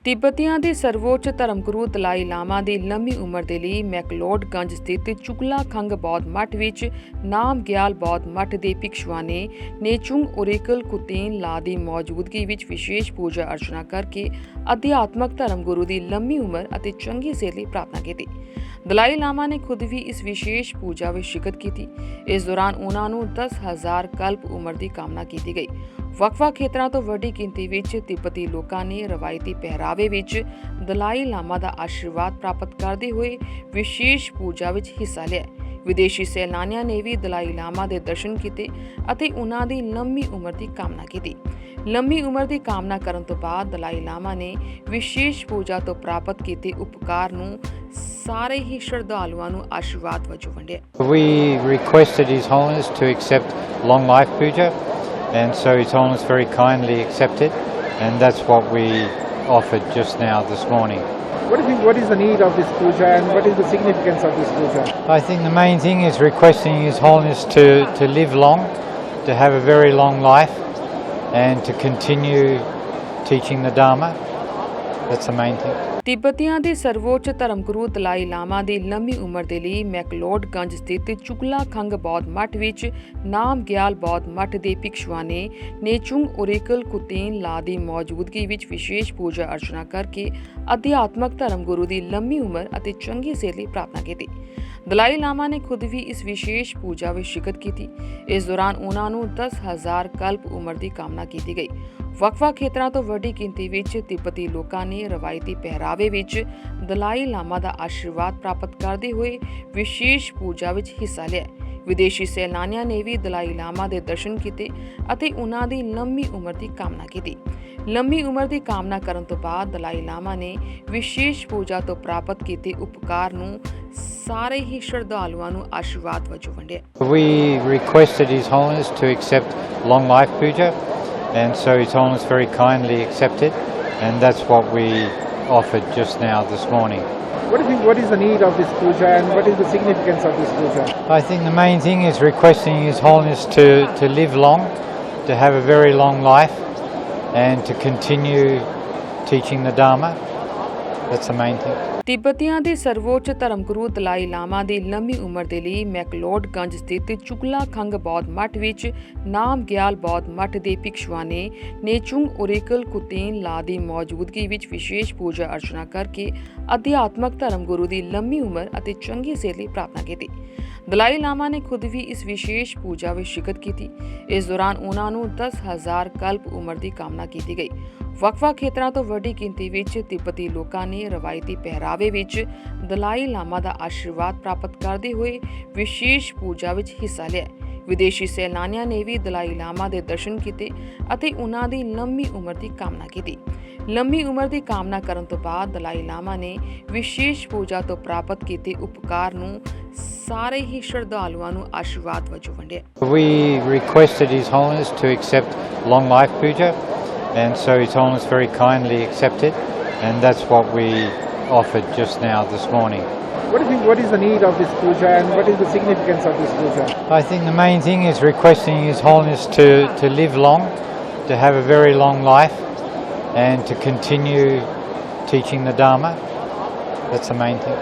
ਤਿੱਬਤੀਆਂ ਦੇ ਸਰਵਉੱਚ ਧਰਮਗੁਰੂ ਦਲਾਈ ਲਾਮਾ ਦੀ ਲੰਮੀ ਉਮਰ ਦੇ ਲਈ ਮੈਕਲੋਡਗੰਜ ਸਥਿਤ ਚੁਗਲਾ ਖੰਗ ਬੌਧ ਮੱਠ ਵਿੱਚ ਨਾਮ ਗਿਆਲ ਬੌਧ ਮੱਠ ਦੇ ਭਿਕਸ਼ੂਆਨੇ ਨੇਚੁੰਗ ਓਰੇਕਲ ਕੁਤੇਨ ਲਾ ਦੀ ਮੌਜੂਦਗੀ ਵਿੱਚ ਵਿਸ਼ੇਸ਼ ਪੂਜਾ ਅਰਚਨਾ ਕਰਕੇ ਅਧਿਆਤਮਕ ਧਰਮਗੁਰੂ ਦੀ ਲੰਮੀ ਉਮਰ ਅਤੇ ਚੰਗੀ ਸਿਹਤ ਲਈ ਪ੍ਰਾਰਥਨਾ ਕੀਤੀ। ਦਲਾਈ ਲਾਮਾ ਨੇ ਖੁਦ ਵੀ ਇਸ ਵਿਸ਼ੇਸ਼ ਪੂਜਾ ਵਿੱਚ ਸ਼ਿਰਕਤ ਕੀਤੀ। ਇਸ ਦੌਰਾਨ ਉਹਨਾਂ ਨੂੰ 10,000 ਕਲਪ ਉਮਰ ਦੀ ਕਾਮਨਾ ਕੀਤੀ ਗਈ। ਵੱਖ-ਵੱਖ ਖੇਤਰਾਂ ਤੋਂ ਵੱਡੀ ਗਿਣਤੀ ਵਿੱਚ ਤਿੱਬਤੀ ਲੋਕਾਂ ਨੇ ਰਵਾਇਤੀ ਪਹਿਰਾਵੇ ਵਿੱਚ ਦਲਾਈ ਲਾਮਾ ਦਾ ਆਸ਼ੀਰਵਾਦ ਪ੍ਰਾਪਤ ਕਰਦੇ ਹੋਏ ਵਿਸ਼ੇਸ਼ ਪੂਜਾ ਵਿੱਚ ਹਿੱਸਾ ਲਿਆ। ਵਿਦੇਸ਼ੀ ਸੈਲਾਨੀਆਂ ਨੇ ਵੀ ਦਲਾਈ ਲਾਮਾ ਦੇ ਦਰਸ਼ਨ ਕੀਤੇ ਅਤੇ ਉਹਨਾਂ ਦੀ ਲੰਮੀ ਉਮਰ ਦੀ ਕਾਮਨਾ ਕੀਤੀ। ਲੰਮੀ ਉਮਰ ਦੀ ਕਾਮਨਾ ਕਰਨ ਤੋਂ ਬਾਅਦ ਦਲਾਈ ਲਾਮਾ ਨੇ ਵਿਸ਼ੇਸ਼ ਪੂਜਾ ਤੋਂ ਪ੍ਰਾਪਤ ਕੀਤੇ ਉਪਕਾਰ ਨੂੰ ਸਾਰੇ ਹੀ ਸ਼ਰਧਾਲੂਆਂ ਨੂੰ ਆਸ਼ੀਰਵਾਦ ਵਜੋਂ ਵੰਡਿਆ। We requested His Holiness to accept long life puja, and so His Holiness very kindly accepted, and that's what we offered just now this morning. What do you think, what is the need of this puja and what is the significance of this puja? I think the main thing is requesting His Holiness to live long, to have a very long life, and to continue teaching the Dharma. That's the main thing. ਤਿੱਬਤੀਆਂ ਦੇ ਸਰਵਉੱਚ ਧਰਮਗੁਰੂ ਦਲਾਈ ਲਾਮਾ ਦੀ ਲੰਮੀ ਉਮਰ ਦੇ ਲਈ ਮੈਕਲੋਡਗੰਜ ਸਥਿਤ ਚੁਗਲਾ ਖੰਗ ਬੌਧ ਮੱਠ ਵਿੱਚ ਨਾਮ ਗਿਆਲ ਬੌਧ ਮੱਠ ਦੇ ਭਿਕਸ਼ੂਆਨੇ ਨੇਚੁੰਗ ਓਰੇਕਲ ਕੁਤੇਨ ਲਾ ਦੀ ਮੌਜੂਦਗੀ ਵਿੱਚ ਵਿਸ਼ੇਸ਼ ਪੂਜਾ ਅਰਚਨਾ ਕਰਕੇ ਅਧਿਆਤਮਕ ਧਰਮਗੁਰੂ ਦੀ ਲੰਮੀ ਉਮਰ ਅਤੇ ਚੰਗੀ ਸਿਹਤ ਲਈ ਪ੍ਰਾਰਥਨਾ ਕੀਤੀ। ਦਲਾਈ ਲਾਮਾ ਨੇ ਖੁਦ ਵੀ ਇਸ ਵਿਸ਼ੇਸ਼ ਪੂਜਾ ਵਿੱਚ ਸ਼ਿਰਕਤ ਕੀਤੀ। ਇਸ ਦੌਰਾਨ ਉਹਨਾਂ ਨੂੰ 10,000 ਕਲਪ ਉਮਰ ਦੀ ਕਾਮਨਾ ਕੀਤੀ ਗਈ। ਵੱਖ-ਵੱਖ ਖੇਤਰਾਂ ਤੋਂ ਵੱਡੀ ਗਿਣਤੀ ਵਿੱਚ ਤਿੱਬਤੀ ਲੋਕਾਂ ਨੇ ਰਵਾਇਤੀ ਪਹਿਰਾਵੇ ਵਿੱਚ ਦਲਾਈ ਲਾਮਾ ਦਾ ਆਸ਼ੀਰਵਾਦ ਪ੍ਰਾਪਤ ਕਰਦੇ ਹੋਏ ਵਿਸ਼ੇਸ਼ ਪੂਜਾ ਵਿੱਚ ਹਿੱਸਾ ਲਿਆ। ਵਿਦੇਸ਼ੀ ਸੈਲਾਨੀਆਂ ਨੇ ਵੀ ਦਲਾਈ ਲਾਮਾ ਦੇ ਦਰਸ਼ਨ ਕੀਤੇ ਅਤੇ ਉਹਨਾਂ ਦੀ ਲੰਮੀ ਉਮਰ ਦੀ ਕਾਮਨਾ ਕੀਤੀ। ਲੰਮੀ ਉਮਰ ਦੀ ਕਾਮਨਾ ਕਰਨ ਤੋਂ ਬਾਅਦ ਦਲਾਈ ਲਾਮਾ ਨੇ ਵਿਸ਼ੇਸ਼ ਪੂਜਾ ਤੋਂ ਪ੍ਰਾਪਤ ਕੀਤੇ ਉਪਕਾਰ ਨੂੰ ਸਾਰੇ ਹੀ ਸ਼ਰਧਾਲੂਆਂ ਨੂੰ ਆਸ਼ੀਰਵਾਦ ਵਜੋਂ ਵੰਡਿਆ। We requested His Holiness to accept long life puja, and so His Holiness very kindly accepted, and that's what we offered just now this morning. What do you think, what is the need of this puja and what is the significance of this puja? I think the main thing is requesting His Holiness to live long, to have a very long life, and to continue teaching the Dharma. That's the main thing. ਤਿੱਬਤੀਆਂ ਦੇ ਸਰਵਉੱਚ ਧਰਮਗੁਰੂ ਦਲਾਈ ਲਾਮਾ ਦੀ ਲੰਮੀ ਉਮਰ ਦੇ ਲਈ ਮੈਕਲੋਡਗੰਜ ਸਥਿਤ ਚੁਗਲਾ ਖੰਗ ਬੌਧ ਮੱਠ ਵਿੱਚ ਨਾਮ ਗਿਆਲ ਬੌਧ ਮੱਠ ਦੇ ਭਿਕਸ਼ੂਆਨੇ ਨੇਚੁੰਗ ਓਰੇਕਲ ਕੁਤੇਨ ਲਾ ਦੀ ਮੌਜੂਦਗੀ ਵਿੱਚ ਵਿਸ਼ੇਸ਼ ਪੂਜਾ ਅਰਚਨਾ ਕਰਕੇ ਅਧਿਆਤਮਕ ਧਰਮਗੁਰੂ ਦੀ ਲੰਮੀ ਉਮਰ ਅਤੇ ਚੰਗੀ ਸਿਹਤ ਲਈ ਪ੍ਰਾਰਥਨਾ ਕੀਤੀ। ਦਲਾਈ ਲਾਮਾ ਨੇ ਖੁਦ ਵੀ ਇਸ ਵਿਸ਼ੇਸ਼ ਪੂਜਾ ਵਿੱਚ ਸ਼ਿਰਕਤ ਕੀਤੀ। ਇਸ ਦੌਰਾਨ ਉਹਨਾਂ ਨੂੰ 10,000 ਕਲਪ ਉਮਰ ਦੀ ਕਾਮਨਾ ਕੀਤੀ ਗਈ। ਵੱਖ-ਵੱਖ ਖੇਤਰਾਂ ਤੋਂ ਵੱਡੀ ਗਿਣਤੀ ਵਿੱਚ ਤਿੱਬਤੀ ਲੋਕਾਂ ਨੇ ਰਵਾਇਤੀ ਪਹਿਰਾਵੇ ਵਿੱਚ ਦਲਾਈ ਲਾਮਾ ਦਾ ਆਸ਼ੀਰਵਾਦ ਪ੍ਰਾਪਤ ਕਰਦੇ ਹੋਏ ਵਿਸ਼ੇਸ਼ ਪੂਜਾ ਵਿੱਚ ਹਿੱਸਾ ਲਿਆ। ਵਿਦੇਸ਼ੀ ਸੈਲਾਨੀਆਂ ਨੇ ਵੀ ਦਲਾਈ ਲਾਮਾ ਦੇ ਦਰਸ਼ਨ ਕੀਤੇ ਅਤੇ ਉਹਨਾਂ ਦੀ ਲੰਮੀ ਉਮਰ ਦੀ ਕਾਮਨਾ ਕੀਤੀ। ਲੰਮੀ ਉਮਰ ਦੀ ਕਾਮਨਾ ਕਰਨ ਤੋਂ ਬਾਅਦ ਦਲਾਈ ਲਾਮਾ ਨੇ ਵਿਸ਼ੇਸ਼ ਪੂਜਾ ਤੋਂ ਪ੍ਰਾਪਤ ਕੀਤੇ ਉਪਕਾਰ ਨੂੰ ਸਾਰੇ ਹੀ ਸ਼ਰਧਾਲੂਆਂ ਨੂੰ ਆਸ਼ੀਰਵਾਦ ਵਜੋਂ ਵੰਡਿਆ। We requested His Holiness to accept long life puja, and so His Holiness very kindly accepted, and that's what we offered just now this morning. What do you think, what is the need of this puja and what is the significance of this puja? I think the main thing is requesting His Holiness to live long, to have a very long life, and to continue teaching the Dharma. That's the main thing.